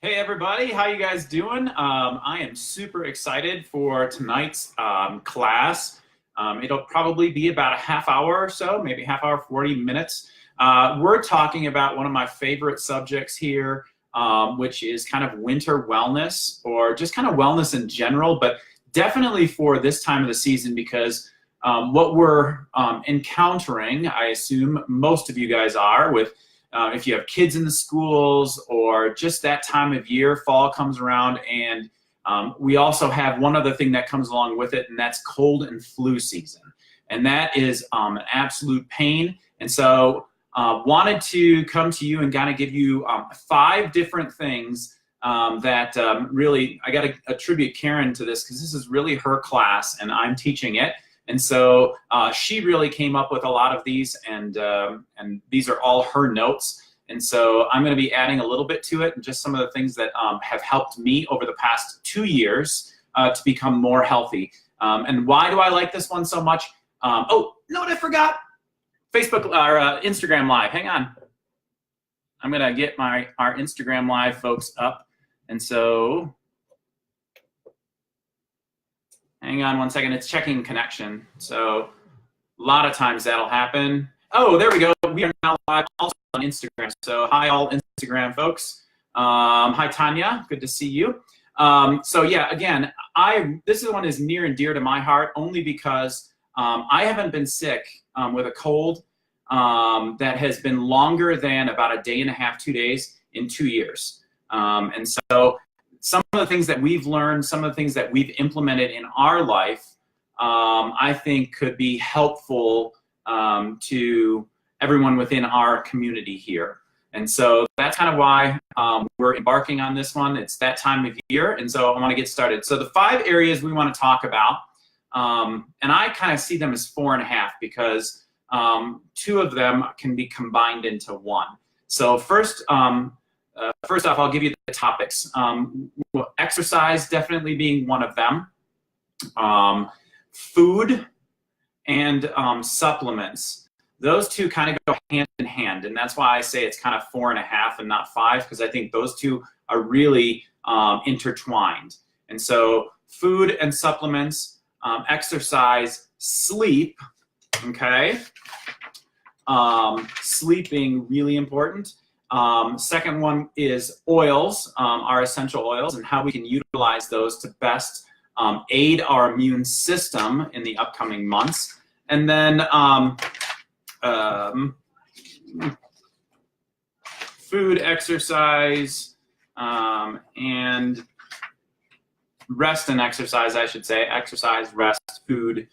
Hey everybody, how you guys doing? I am super excited for tonight's class. It'll probably be about a half hour or so, maybe half hour, 40 minutes. We're talking about one of my favorite subjects here, which is kind of winter wellness, or just kind of wellness in general, but definitely for this time of the season, because what we're encountering, I assume most of you guys are, with if you have kids in the schools, or just that time of year, fall comes around, and we also have one other thing that comes along with it, and that's cold and flu season. And that is an absolute pain. And so wanted to come to you and kind of give you 5 different things that really, I got to attribute Karen to this, because this is really her class and I'm teaching it. And so she really came up with a lot of these, and these are all her notes. And so I'm going to be adding a little bit to it, and just some of the things that have helped me over the past 2 years to become more healthy. And why do I like this one so much? Oh, no, I forgot. Facebook or Instagram Live. Hang on. I'm going to get our Instagram Live folks up. And so hang on one second, it's checking connection. So a lot of times that'll happen. Oh, there we go. We are now live also on Instagram. So hi all Instagram folks. Hi Tanya, good to see you. So yeah, again, this one is near and dear to my heart, only because I haven't been sick with a cold that has been longer than about a day and a half, 2 days in 2 years. And so some of the things that we've learned, some of the things that we've implemented in our life, I think could be helpful to everyone within our community here. And so that's kind of why we're embarking on this one. It's that time of year, and so I want to get started. So the 5 areas we want to talk about, and I kind of see them as 4.5, because 2 of them can be combined into 1. So first off, I'll give you the topics. Exercise definitely being one of them. Food and supplements. Those 2 kind of go hand in hand, and that's why I say it's kind of 4.5 and not 5, because I think those 2 are really intertwined. And so food and supplements, exercise, sleep, okay? Sleeping, really important. Second one is oils, our essential oils, and how we can utilize those to best aid our immune system in the upcoming months. And then food, exercise, and rest and exercise, I should say. Exercise, rest, food.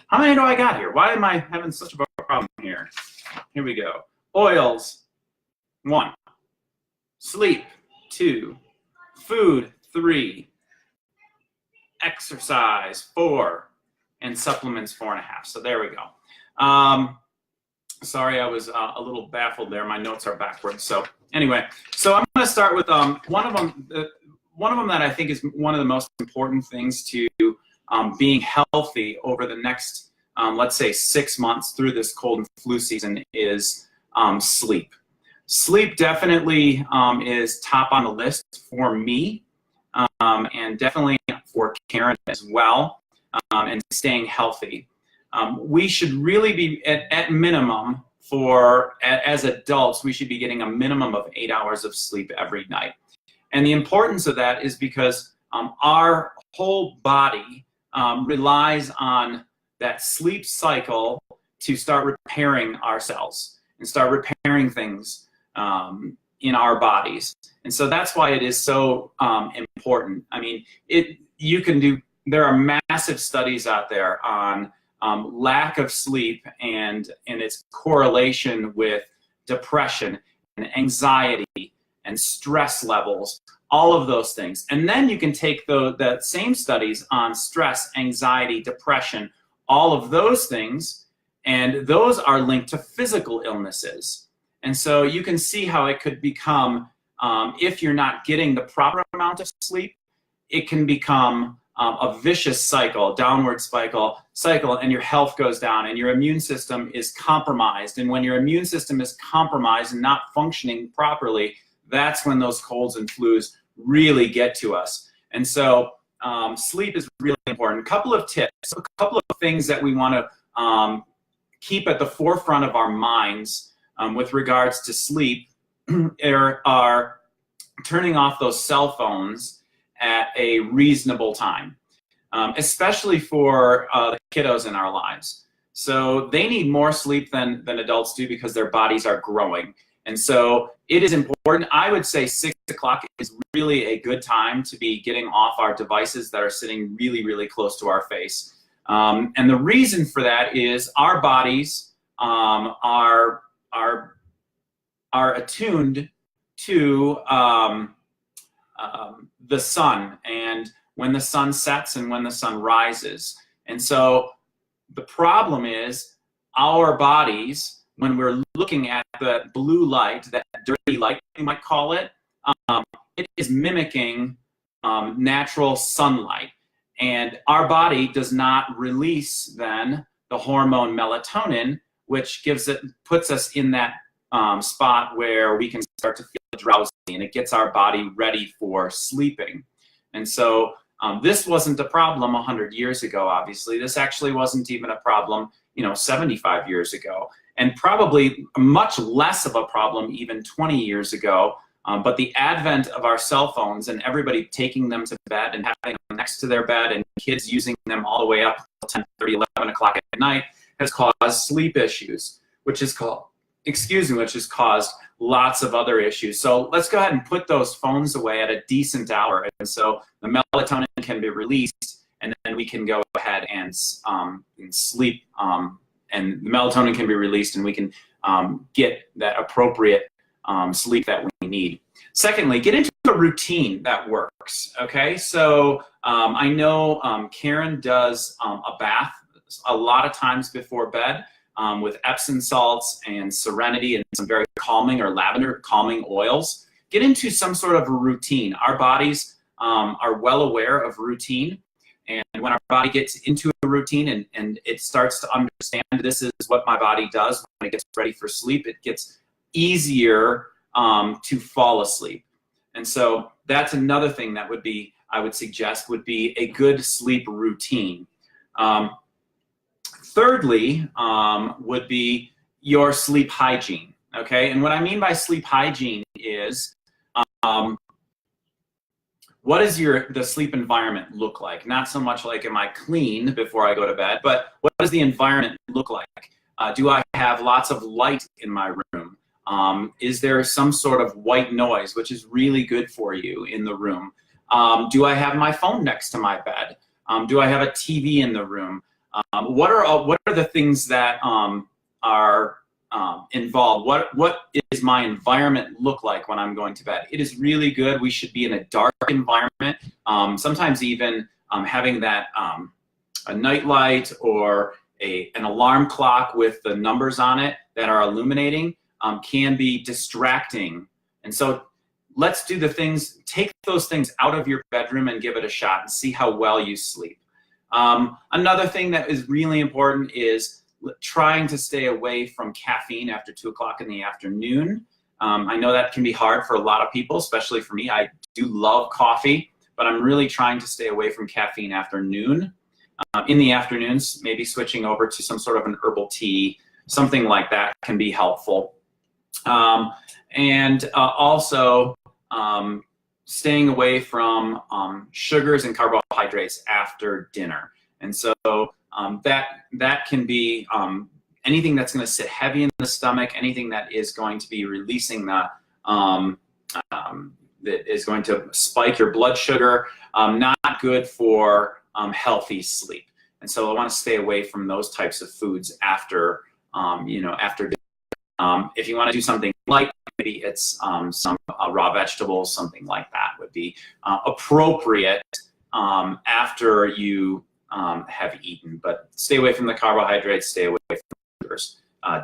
How many do I got here? Why am I having such a problem here? Here we go. Oils. 1, sleep, 2, food, 3, exercise, 4, and supplements, 4.5. So there we go. Sorry, I was a little baffled there. My notes are backwards. So anyway, so I'm going to start with one of them that I think is one of the most important things to being healthy over the next, let's say, 6 months through this cold and flu season is sleep. Sleep definitely is top on the list for me, and definitely for Karen as well, and staying healthy. We should really be, at minimum, as adults, we should be getting a minimum of 8 hours of sleep every night. And the importance of that is because our whole body relies on that sleep cycle to start repairing ourselves and start repairing things in our bodies. And so that's why it is so important. I mean, there are massive studies out there on lack of sleep and its correlation with depression and anxiety and stress levels, all of those things. And then you can take the same studies on stress, anxiety, depression, all of those things, and those are linked to physical illnesses. And so you can see how it could become, if you're not getting the proper amount of sleep, it can become a vicious cycle, downward cycle, and your health goes down and your immune system is compromised. And when your immune system is compromised and not functioning properly, that's when those colds and flus really get to us. And so sleep is really important. A couple of tips, a couple of things that we want to keep at the forefront of our minds with regards to sleep are turning off those cell phones at a reasonable time, especially for the kiddos in our lives. So they need more sleep than adults do because their bodies are growing. And so it is important. I would say 6 o'clock is really a good time to be getting off our devices that are sitting really, really close to our face. And the reason for that is our bodies are attuned to the sun, and when the sun sets and when the sun rises. And so the problem is our bodies, when we're looking at the blue light, that dirty light you might call it, it is mimicking natural sunlight. And our body does not release then the hormone melatonin, which puts us in that spot where we can start to feel drowsy, and it gets our body ready for sleeping. And so this wasn't a problem 100 years ago, obviously. This actually wasn't even a problem, 75 years ago, and probably much less of a problem even 20 years ago. But the advent of our cell phones and everybody taking them to bed and having them next to their bed and kids using them all the way up till 10:30, 11 o'clock at night has caused sleep issues, which has caused lots of other issues. So let's go ahead and put those phones away at a decent hour. And so the melatonin can be released, and then we can go ahead and sleep. And the melatonin can be released, and we can get that appropriate sleep that we need. Secondly, get into a routine that works, okay? So I know Karen does a bath a lot of times before bed with Epsom salts and Serenity and some very calming or lavender calming oils. Get into some sort of a routine. Our bodies are well aware of routine. And when our body gets into a routine and it starts to understand this is what my body does when it gets ready for sleep, it gets easier to fall asleep. And so that's another thing that I would suggest would be a good sleep routine. Thirdly, would be your sleep hygiene, okay? And what I mean by sleep hygiene is what does the sleep environment look like? Not so much like, am I clean before I go to bed, but what does the environment look like? Do I have lots of light in my room? Is there some sort of white noise, which is really good for you in the room? Do I have my phone next to my bed? Do I have a TV in the room? What are the things that are involved? What is my environment look like when I'm going to bed? It is really good. We should be in a dark environment. Sometimes even having that a night light or an alarm clock with the numbers on it that are illuminating can be distracting. And so let's do take those things out of your bedroom and give it a shot and see how well you sleep. Another thing that is really important is trying to stay away from caffeine after 2 o'clock in the afternoon. I know that can be hard for a lot of people, especially for me. I do love coffee, but I'm really trying to stay away from caffeine after noon. In the afternoons, maybe switching over to some sort of an herbal tea, something like that can be helpful. Also staying away from sugars and carbohydrates after dinner. And so that can be anything that's going to sit heavy in the stomach, anything that is going to be releasing that is going to spike your blood sugar, not good for healthy sleep. And so I want to stay away from those types of foods after dinner. If you want to do something light, maybe it's some raw vegetables, something like that would be appropriate after you have eaten. But stay away from the carbohydrates, stay away from sugars,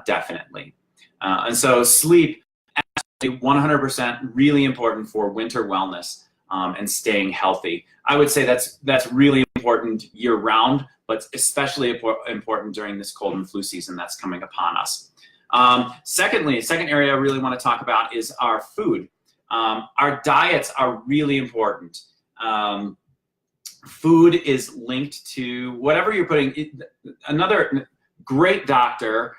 definitely. And so sleep, absolutely 100% really important for winter wellness and staying healthy. I would say that's really important year-round, but especially important during this cold and flu season that's coming upon us. Secondly, second area I really want to talk about is our food. our diets are really important. Food is linked to whatever you're putting. Another great doctor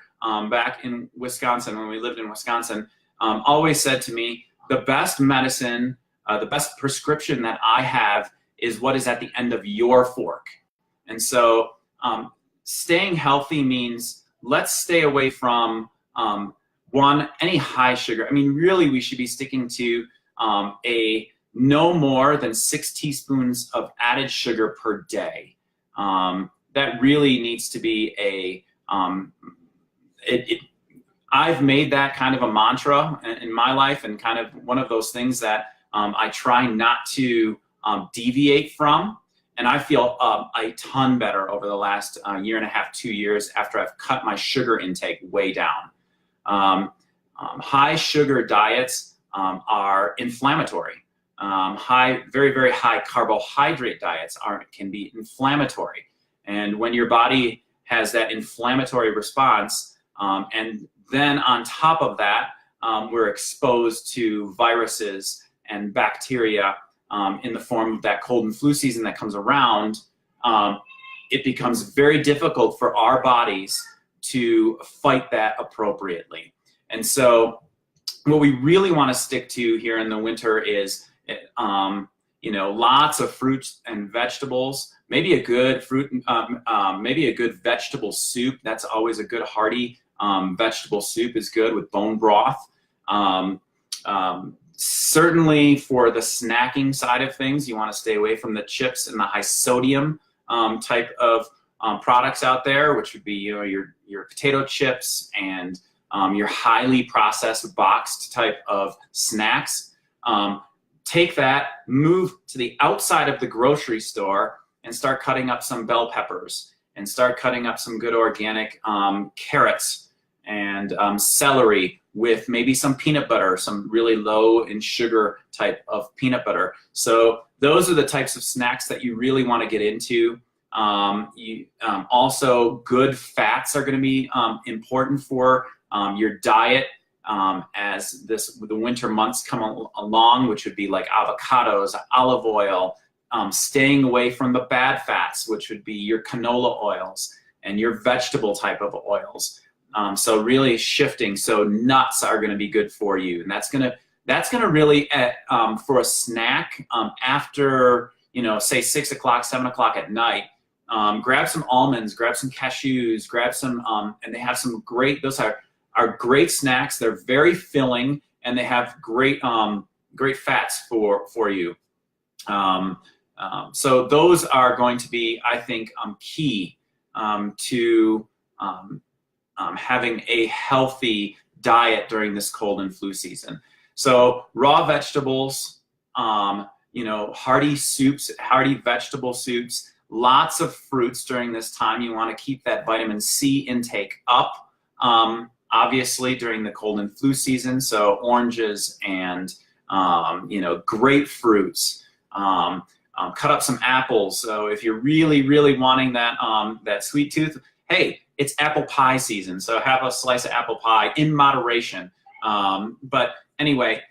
back in Wisconsin, when we lived in Wisconsin, always said to me, the best medicine, the best prescription that I have is what is at the end of your fork. And so staying healthy means let's stay away from any high sugar. I mean, really, we should be sticking to a no more than 6 teaspoons of added sugar per day. That really needs to be a, I've made that kind of a mantra in my life, and kind of one of those things that I try not to deviate from. And I feel a ton better over the last year and a half, 2 years after I've cut my sugar intake way down. High sugar diets are inflammatory. Very, very high carbohydrate diets can be inflammatory. And when your body has that inflammatory response, and then on top of that, we're exposed to viruses and bacteria in the form of that cold and flu season that comes around, it becomes very difficult for our bodies to fight that appropriately. And so what we really want to stick to here in the winter is lots of fruits and vegetables, maybe a good maybe a good vegetable soup. That's always a good hearty vegetable soup is good with bone broth. Certainly for the snacking side of things, you want to stay away from the chips and the high sodium type of products out there, which would be your potato chips and your highly processed boxed type of snacks. Take that, move to the outside of the grocery store and start cutting up some bell peppers, and start cutting up some good organic carrots and celery with maybe some peanut butter, some really low in sugar type of peanut butter. So those are the types of snacks that you really want to get into. Also, good fats are going to be important for your diet as the winter months come along, which would be like avocados, olive oil, staying away from the bad fats, which would be your canola oils and your vegetable type of oils. So really shifting. So nuts are going to be good for you, and that's gonna really for a snack after say 6 o'clock, 7 o'clock at night. Grab some almonds, grab some cashews, grab some, and they have some great. Those are great snacks. They're very filling, and they have great great fats for you. So those are going to be, I think, key to having a healthy diet during this cold and flu season. So raw vegetables, hearty soups, hearty vegetable soups, lots of fruits during this time. You want to keep that vitamin C intake up, obviously during the cold and flu season. So oranges and grapefruits. Cut up some apples. So if you're really, really wanting that sweet tooth, hey, it's apple pie season. So have a slice of apple pie in moderation. But anyway,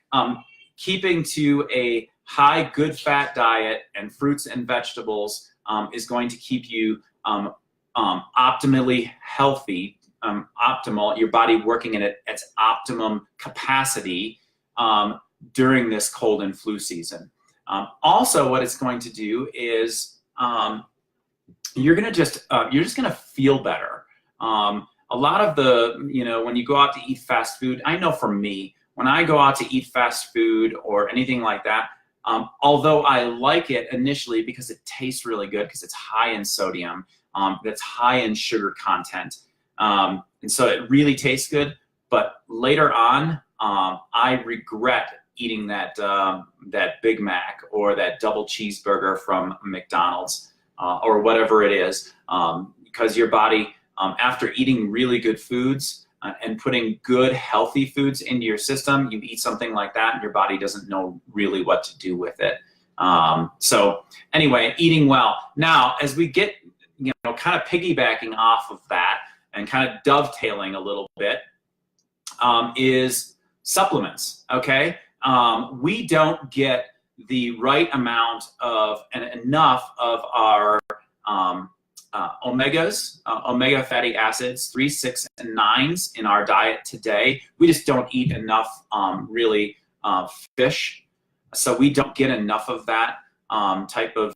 keeping to a high good fat diet and fruits and vegetables is going to keep you optimally healthy, optimal, your body working at its optimum capacity during this cold and flu season. Also, what it's going to do is you're just going to feel better. A lot of the, when you go out to eat fast food, I know for me, when I go out to eat fast food or anything like that, although I like it initially because it tastes really good because it's high in sodium, it's high in sugar content, and so it really tastes good. But later on, I regret eating that Big Mac or that double cheeseburger from McDonald's or whatever it is, because your body, after eating really good foods and putting good healthy foods into your system, you eat something like that and your body doesn't know really what to do with it. So anyway, eating well. Now, as we get, kind of piggybacking off of that and kind of dovetailing a little bit, is supplements, okay? we don't get the right amount of and enough of our omegas, omega fatty acids, 3, 6, and 9s in our diet today. We just don't eat enough really fish, so we don't get enough of that type of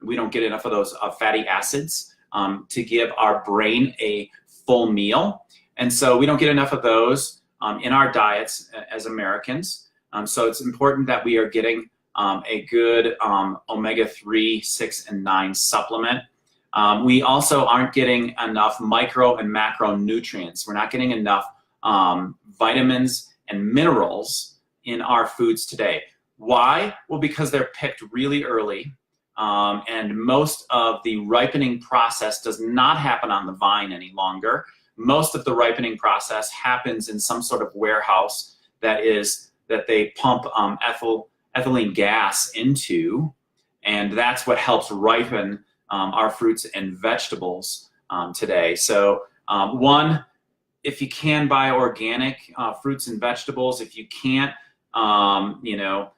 we don't get enough of those fatty acids to give our brain a full meal, and so we don't get enough of those in our diets as Americans. So it's important that we are getting a good omega-3, 6, and 9 supplement. We also aren't getting enough micro and macronutrients. We're not getting enough vitamins and minerals in our foods today. Why? Well, because they're picked really early, and most of the ripening process does not happen on the vine any longer. Most of the ripening process happens in some sort of warehouse that they pump ethylene gas into, and that's what helps ripen our fruits and vegetables today. So one, if you can buy organic fruits and vegetables, if you can't, you know,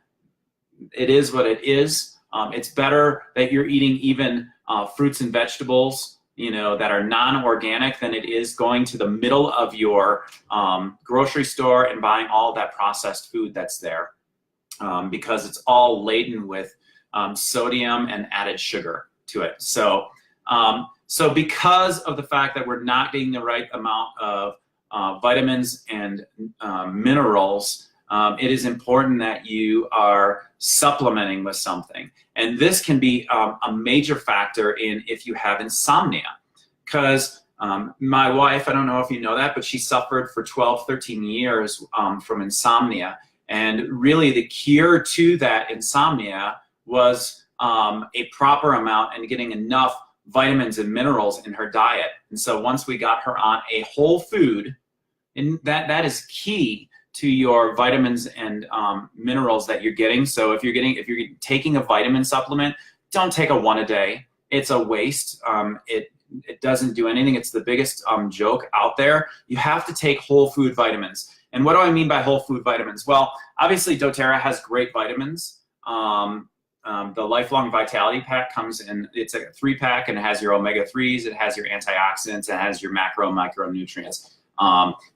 it is what it is. It's better that you're eating even fruits and vegetables, you know, that are non-organic than it is going to the middle of your grocery store and buying all that processed food that's there, because it's all laden with sodium and added sugar to it. So, so because of the fact that we're not getting the right amount of vitamins and minerals, it is important that you are supplementing with something. And this can be a major factor in if you have insomnia. Because my wife, I don't know if you know that, but she suffered for 12, 13 years from insomnia. And really the cure to that insomnia was a proper amount and getting enough vitamins and minerals in her diet. And so once we got her on a whole food, and that is key to your vitamins and minerals that you're getting. So if you're taking a vitamin supplement, don't take a 1 a day. It's a waste. It doesn't do anything. It's the biggest joke out there. You have to take whole food vitamins. And what do I mean by whole food vitamins? Well, obviously doTERRA has great vitamins. The Lifelong Vitality Pack comes in, it's a 3-pack, and it has your omega-3s, it has your antioxidants, it has your micronutrients.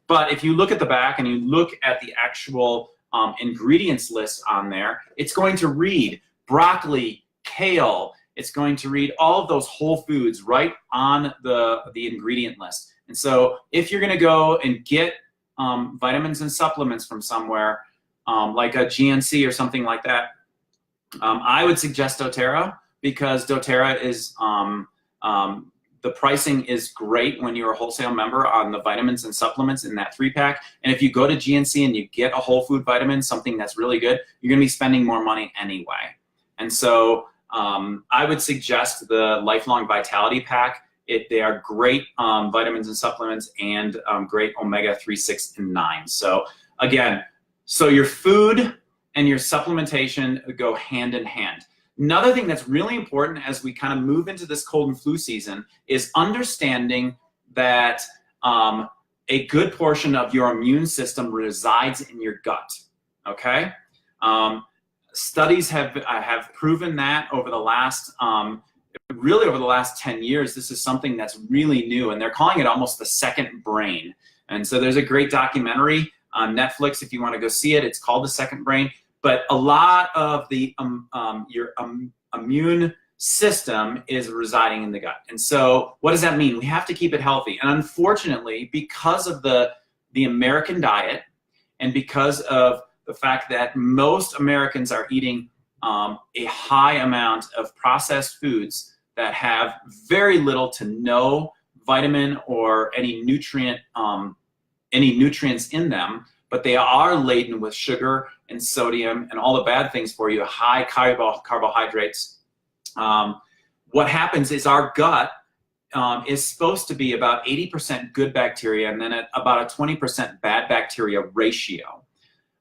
But if you look at the back and you look at the actual ingredients list on there, it's going to read broccoli, kale, it's going to read all of those whole foods right on the ingredient list. And so if you're gonna go and get vitamins and supplements from somewhere, like a GNC or something like that, I would suggest doTERRA, because doTERRA is, the pricing is great when you're a wholesale member on the vitamins and supplements in that 3-pack. And if you go to GNC and you get a whole food vitamin, something that's really good, you're gonna be spending more money anyway. And so I would suggest the Lifelong Vitality Pack. They are great vitamins and supplements, and great omega-3, 6, and 9. So again, so your food and your supplementation go hand in hand. Another thing that's really important as we kind of move into this cold and flu season is understanding that a good portion of your immune system resides in your gut, okay? Studies have proven that over the last, really over the last 10 years, this is something that's really new, and they're calling it almost the second brain. And so there's a great documentary on Netflix if you want to go see it. It's called The Second Brain. But a lot of the your immune system is residing in the gut. And so what does that mean? We have to keep it healthy. And unfortunately, because of the American diet, and because of the fact that most Americans are eating a high amount of processed foods that have very little to no vitamin or any nutrients in them, but they are laden with sugar and sodium and all the bad things for you, high carbohydrates. What happens is our gut is supposed to be about 80% good bacteria and then about a 20% bad bacteria ratio.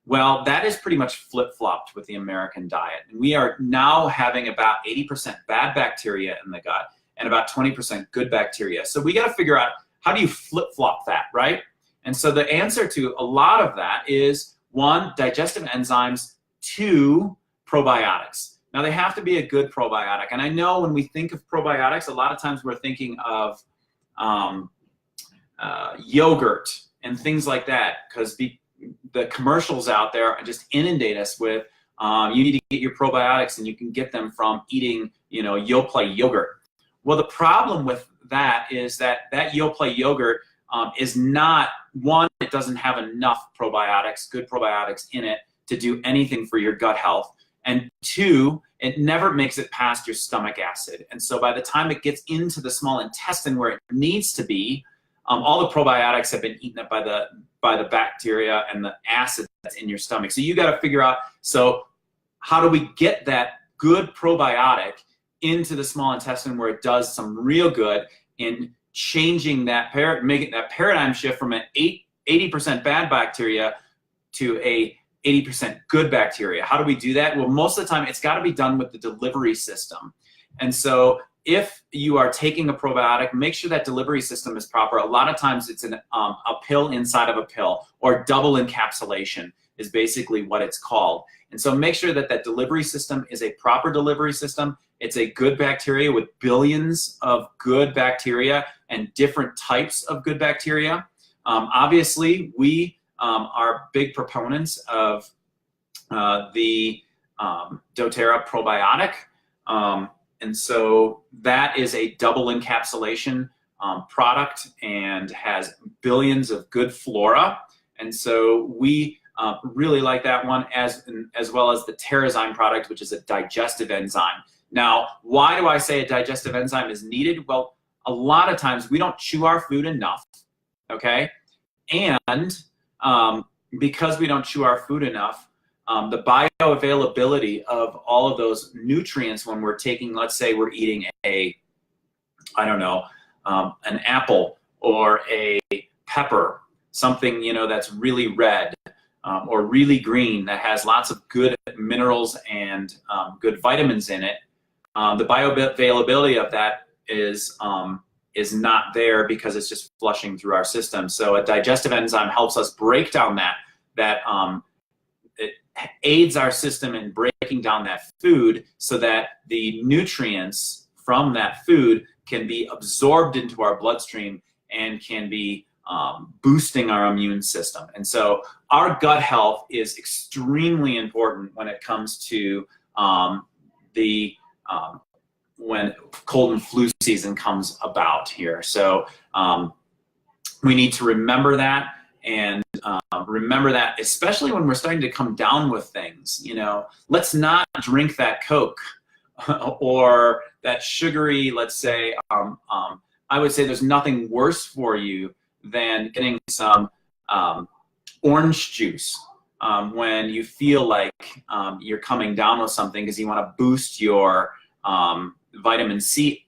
Well, that is pretty much flip-flopped with the American diet. And we are now having about 80% bad bacteria in the gut and about 20% good bacteria. So we got to figure out, how do you flip-flop that, right? And so the answer to a lot of that is 1, digestive enzymes, 2, probiotics. Now, they have to be a good probiotic. And I know when we think of probiotics, a lot of times we're thinking of yogurt and things like that, because the commercials out there just inundate us with you need to get your probiotics, and you can get them from eating, Yoplait yogurt. Well, the problem with that is that Yoplait yogurt is not, 1, it doesn't have enough probiotics, good probiotics in it to do anything for your gut health. And 2, it never makes it past your stomach acid. And so by the time it gets into the small intestine where it needs to be, all the probiotics have been eaten up by the bacteria and the acid that's in your stomach. So you got to figure out, so how do we get that good probiotic into the small intestine where it does some real good in changing that making that paradigm shift from an 80% bad bacteria to a 80% good bacteria. How do we do that? Well, most of the time it's got to be done with the delivery system. And so if you are taking a probiotic, make sure that delivery system is proper. A lot of times it's a pill inside of a pill, or double encapsulation is basically what it's called. And so make sure that that delivery system is a proper delivery system. It's a good bacteria with billions of good bacteria and different types of good bacteria. Obviously, we are big proponents of the doTERRA probiotic. And so that is a double encapsulation product and has billions of good flora. And so we really like that one, as well as the Terrazyme product, which is a digestive enzyme. Now, why do I say a digestive enzyme is needed? Well, a lot of times we don't chew our food enough, okay? And because we don't chew our food enough, the bioavailability of all of those nutrients when we're taking, let's say we're eating an apple or a pepper, something, that's really red or really green that has lots of good minerals and good vitamins in it. The bioavailability of that is not there because it's just flushing through our system. So a digestive enzyme helps us break down that it aids our system in breaking down that food so that the nutrients from that food can be absorbed into our bloodstream and can be boosting our immune system. And so our gut health is extremely important when it comes to when cold and flu season comes about here. So we need to remember that, and remember that, especially when we're starting to come down with things. Let's not drink that Coke or that sugary, let's say, I would say there's nothing worse for you than getting some orange juice when you feel like you're coming down with something because you want to boost your vitamin C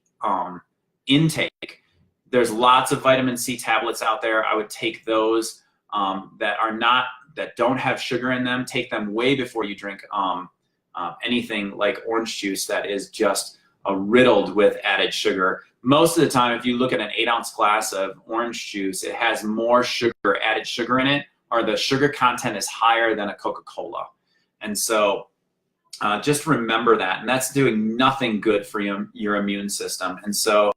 intake. There's lots of vitamin C tablets out there. I would take those that don't have sugar in them. Take them way before you drink anything like orange juice that is just riddled with added sugar. Most of the time, if you look at an 8-ounce glass of orange juice, it has more sugar, added sugar in it, or the sugar content is higher than a Coca-Cola. And so just remember that, and that's doing nothing good for your immune system. And so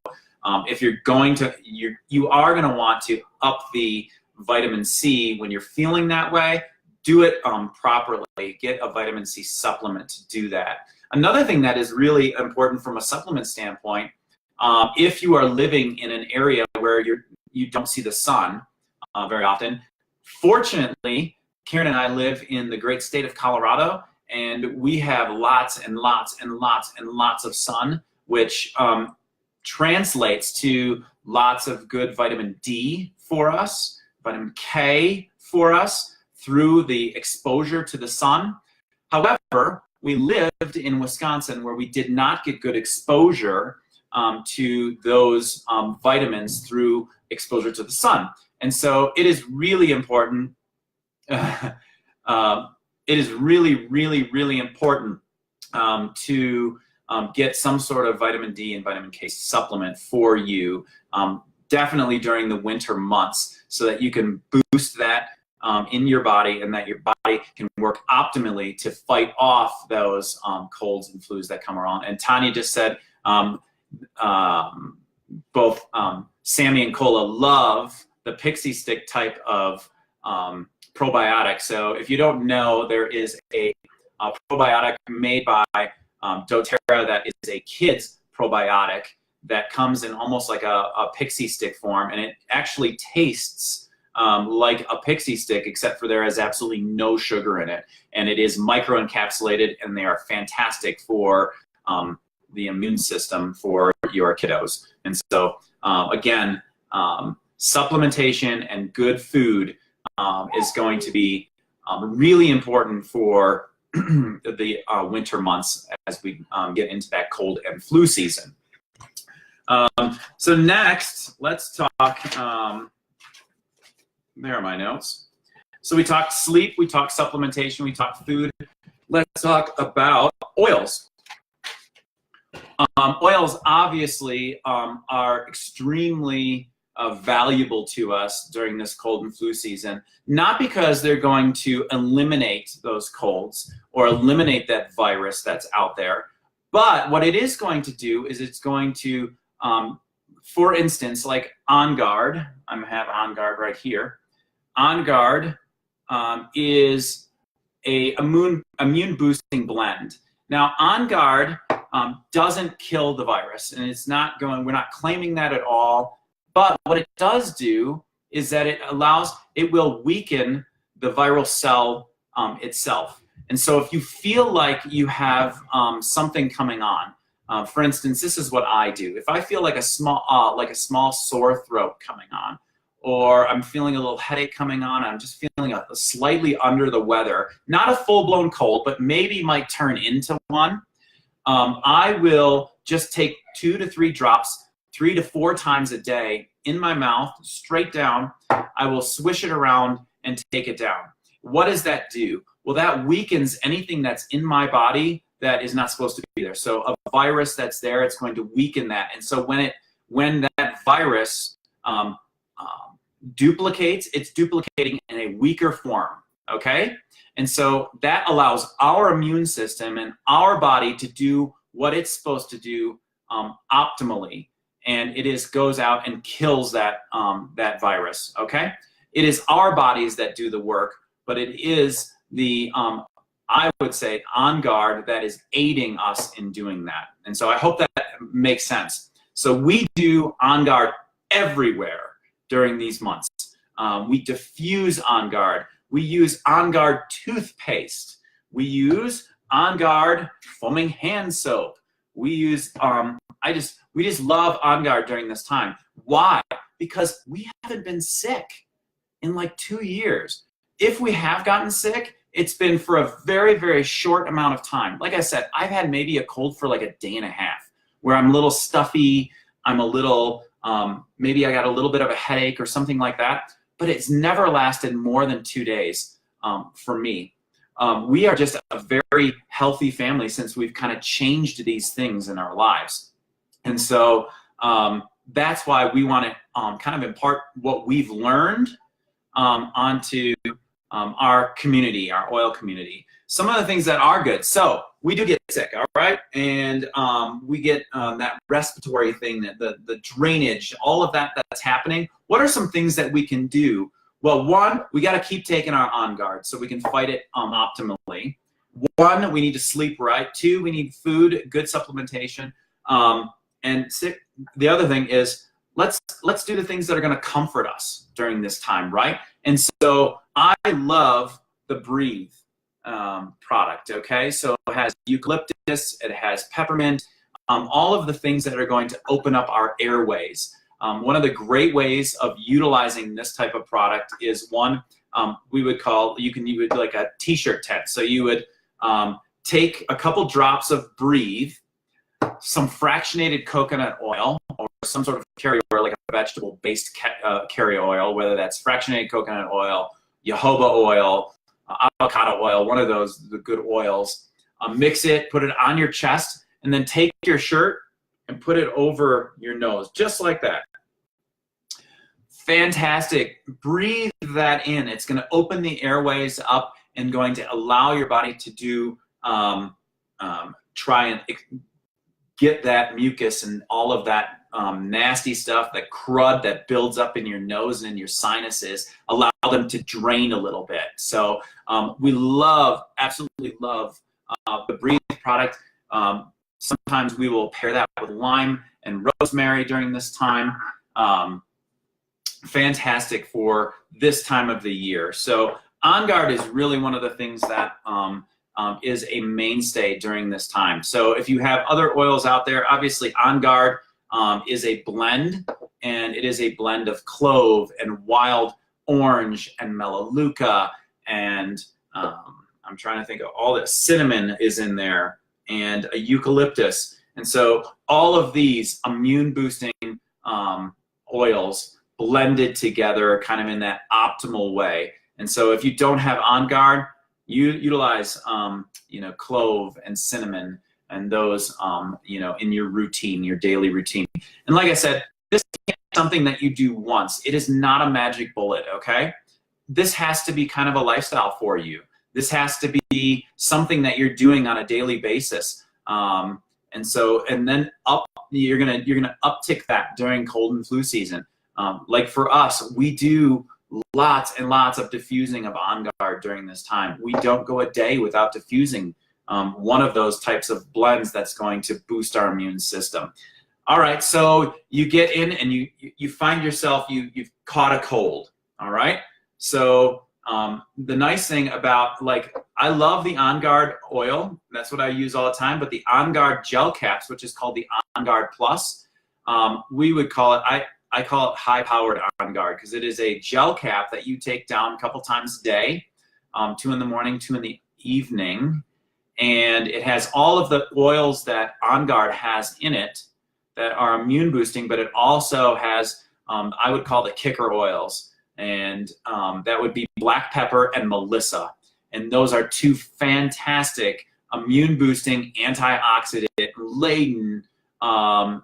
if you're going to, you are going to want to up the vitamin C when you're feeling that way. Do it properly. Get a vitamin C supplement to do that. Another thing that is really important from a supplement standpoint, if you are living in an area where you don't see the sun very often, fortunately, Karen and I live in the great state of Colorado, and we have lots and lots and lots and lots of sun, which translates to lots of good vitamin D for us, vitamin K for us through the exposure to the sun. However, we lived in Wisconsin where we did not get good exposure to those vitamins through exposure to the sun. And so it is really important. It is really, really, really important to get some sort of vitamin D and vitamin K supplement for you, definitely during the winter months, so that you can boost that in your body, and that your body can work optimally to fight off those colds and flus that come around. And Tanya just said both Sammy and Cola love the Pixie Stick type of probiotic. So if you don't know, there is a probiotic made by doTERRA that is a kid's probiotic that comes in almost like a Pixie Stick form, and it actually tastes like a Pixie Stick, except for there is absolutely no sugar in it, and it is microencapsulated, and they are fantastic for the immune system for your kiddos. And so again, supplementation and good food is going to be really important for the winter months as we get into that cold and flu season. So next, let's talk, there are my notes. So we talked sleep, we talked supplementation, we talked food. Let's talk about oils. Oils obviously are extremely valuable to us during this cold and flu season, not because they're going to eliminate those colds or eliminate that virus that's out there, but what it is going to do is it's going to, for instance, like On Guard, I'm gonna have On Guard right here. On Guard is a immune boosting blend. Now, On Guard doesn't kill the virus, and it's not going, we're not claiming that at all. But what it does do is that it will weaken the viral cell itself. And so if you feel like you have something coming on, for instance, this is what I do. If I feel like a small sore throat coming on, or I'm feeling a little headache coming on, I'm just feeling a slightly under the weather, not a full-blown cold, but maybe might turn into one, I will just take 2 to 3 drops 3 to 4 times a day in my mouth, straight down. I will swish it around and take it down. What does that do? Well, that weakens anything that's in my body that is not supposed to be there. So a virus that's there, it's going to weaken that. And so when that virus duplicates, it's duplicating in a weaker form, okay? And so that allows our immune system and our body to do what it's supposed to do optimally. And it goes out and kills that, that virus, okay? It is our bodies that do the work, but it is the, I would say, On Guard that is aiding us in doing that. And so I hope that makes sense. So we do On Guard everywhere during these months. We diffuse On Guard. We use On Guard toothpaste. We use On Guard foaming hand soap. We use, we just love On Guard during this time. Why? Because we haven't been sick in like 2 years. If we have gotten sick, it's been for a very, very short amount of time. Like I said, I've had maybe a cold for like a day and a half, where I'm a little stuffy, I'm a little, maybe I got a little bit of a headache or something like that, but it's never lasted more than 2 days for me. We are just a very healthy family since we've kind of changed these things in our lives. And so that's why we want to kind of impart what we've learned onto our community, our oil community. Some of the things that are good. So we do get sick, all right? And we get that respiratory thing, the drainage, all of that that's happening. What are some things that we can do? Well, 1, we got to keep taking our On Guard so we can fight it optimally. 1, we need to sleep right. 2, we need food, good supplementation. And the other thing is, let's do the things that are going to comfort us during this time, right? And so I love the Breathe product, okay? So it has eucalyptus, it has peppermint, all of the things that are going to open up our airways. One of the great ways of utilizing this type of product is one, we would call, you would do like a t-shirt tent. So you would take a couple drops of Breathe, some fractionated coconut oil, or some sort of carrier oil, like a vegetable-based carrier oil, whether that's fractionated coconut oil, jojoba oil, avocado oil, one of those, the good oils. Mix it, put it on your chest, and then take your shirt and put it over your nose, just like that. Fantastic. Breathe that in. It's going to open the airways up and going to allow your body to do try and get that mucus and all of that nasty stuff, that crud that builds up in your nose and in your sinuses, allow them to drain a little bit. So we absolutely love the Breathe product. Sometimes we will pair that with lime and rosemary during this time. Fantastic for this time of the year. So On Guard is really one of the things that is a mainstay during this time. So if you have other oils out there, obviously On Guard is a blend, and it is a blend of clove and wild orange and melaleuca, and I'm trying to think of all this. Cinnamon is in there, and a eucalyptus. And so all of these immune boosting oils blended together kind of in that optimal way. And so if you don't have On Guard, you utilize clove and cinnamon and those in your routine, your daily routine. And like I said, this is something that you do once. It is not a magic bullet, okay? This has to be kind of a lifestyle for you. This has to be something that you're doing on a daily basis. And then you're gonna uptick that during cold and flu season. Like for us, we do lots and lots of diffusing of On Guard during this time. We don't go a day without diffusing one of those types of blends that's going to boost our immune system. All right, so you get in and you find yourself, you've caught a cold, all right? So the nice thing about, I love the On Guard oil. That's what I use all the time. But the On Guard gel caps, which is called the On Guard Plus, we would call it, I call it high-powered On Guard, because it is a gel cap that you take down a couple times a day, 2 in the morning, 2 in the evening. And it has all of the oils that On Guard has in it that are immune boosting, but it also has, I would call the kicker oils. And that would be black pepper and melissa. And those are 2 fantastic immune boosting, antioxidant laden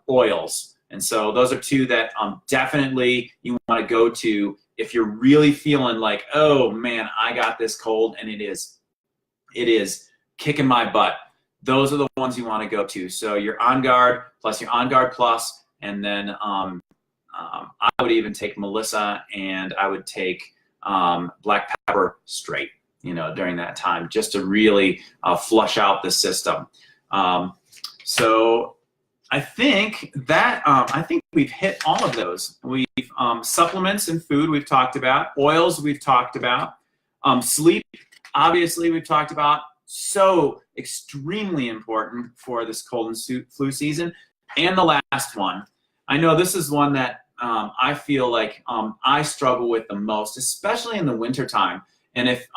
oils. And so those are 2 that definitely you want to go to if you're really feeling like, oh man, I got this cold and it is kicking my butt. Those are the ones you want to go to. So your On Guard plus your On Guard Plus, and then I would even take melissa, and I would take black pepper straight, during that time, just to really flush out the system. So I think we've hit all of those. We've supplements and food we've talked about, oils we've talked about, sleep obviously we've talked about. So extremely important for this cold and flu season. And the last one, I know this is one that I feel like I struggle with the most, especially in the wintertime. And if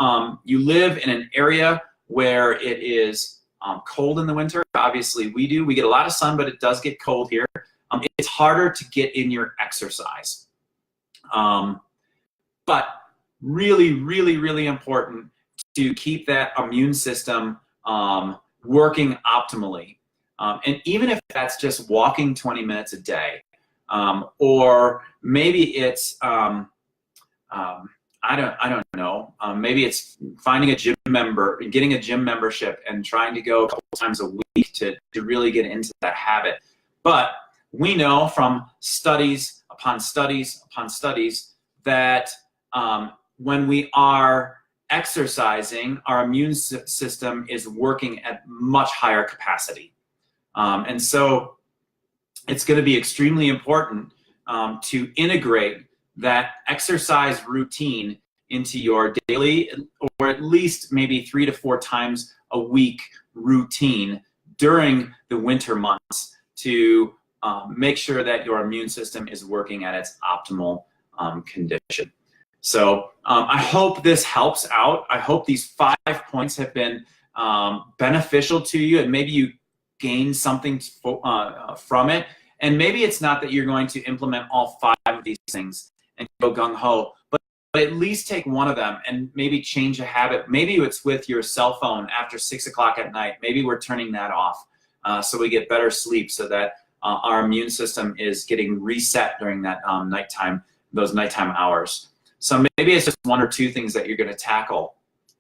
you live in an area where it is cold in the winter, obviously we get a lot of sun, but it does get cold here. It's harder to get in your exercise. But really, really, really important to keep that immune system working optimally. And even if that's just walking 20 minutes a day, or maybe it's I don't know. Maybe it's finding a gym member, getting a gym membership, and trying to go a couple times a week to really get into that habit. But we know from studies upon studies upon studies that when we are exercising, our immune system is working at much higher capacity. And so it's going to be extremely important to integrate that exercise routine into your daily, or at least maybe 3 to 4 times a week routine during the winter months to make sure that your immune system is working at its optimal condition. So I hope this helps out. I hope these 5 points have been beneficial to you, and maybe you gain something from it. And maybe it's not that you're going to implement all 5 of these things and go gung-ho, but at least take one of them and maybe change a habit. Maybe it's with your cell phone after 6 o'clock at night. Maybe we're turning that off so we get better sleep, so that our immune system is getting reset during that those nighttime hours. So maybe it's just 1 or 2 things that you're going to tackle.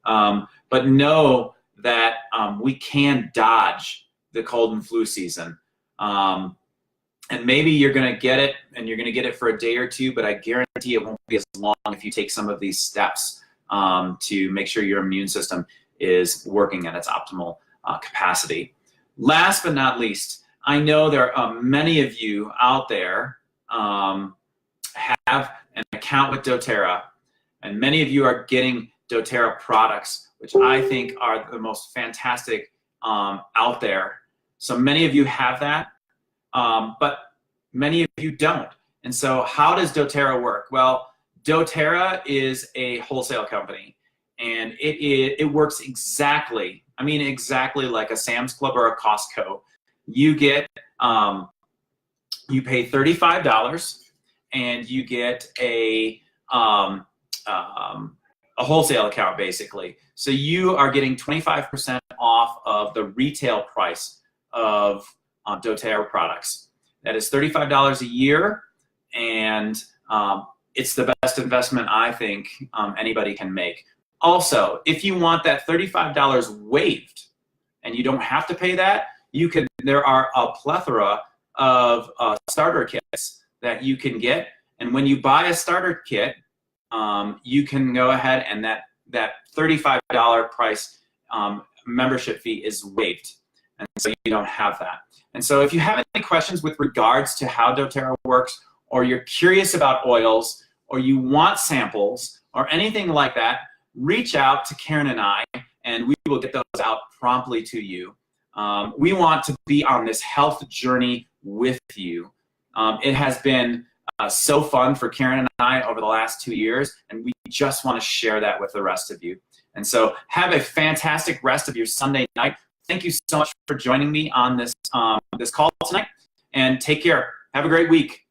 But know that we can dodge the cold and flu season. And maybe you're going to get it, and you're going to get it for a day or 2, but I guarantee it won't be as long if you take some of these steps to make sure your immune system is working at its optimal capacity. Last but not least, I know there are many of you out there have an account with doTERRA, and many of you are getting doTERRA products, which I think are the most fantastic out there. So many of you have that, but many of you don't. And so how does doTERRA work? Well, doTERRA is a wholesale company, and it works exactly, I mean exactly like a Sam's Club or a Costco. You get, you pay $35 and you get a wholesale account basically. So you are getting 25% off of the retail price of doTERRA products. That is $35 a year, and it's the best investment I think anybody can make. Also, if you want that $35 waived and you don't have to pay that, you can. There are a plethora of starter kits that you can get, and when you buy a starter kit, you can go ahead and that $35 price membership fee is waived, and so you don't have that. And so if you have any questions with regards to how doTERRA works, or you're curious about oils, or you want samples, or anything like that, reach out to Karen and I, and we will get those out promptly to you. We want to be on this health journey with you. It has been so fun for Karen and I over the last 2 years, and we just want to share that with the rest of you. And so have a fantastic rest of your Sunday night. Thank you so much for joining me on this, this call tonight, and take care. Have a great week.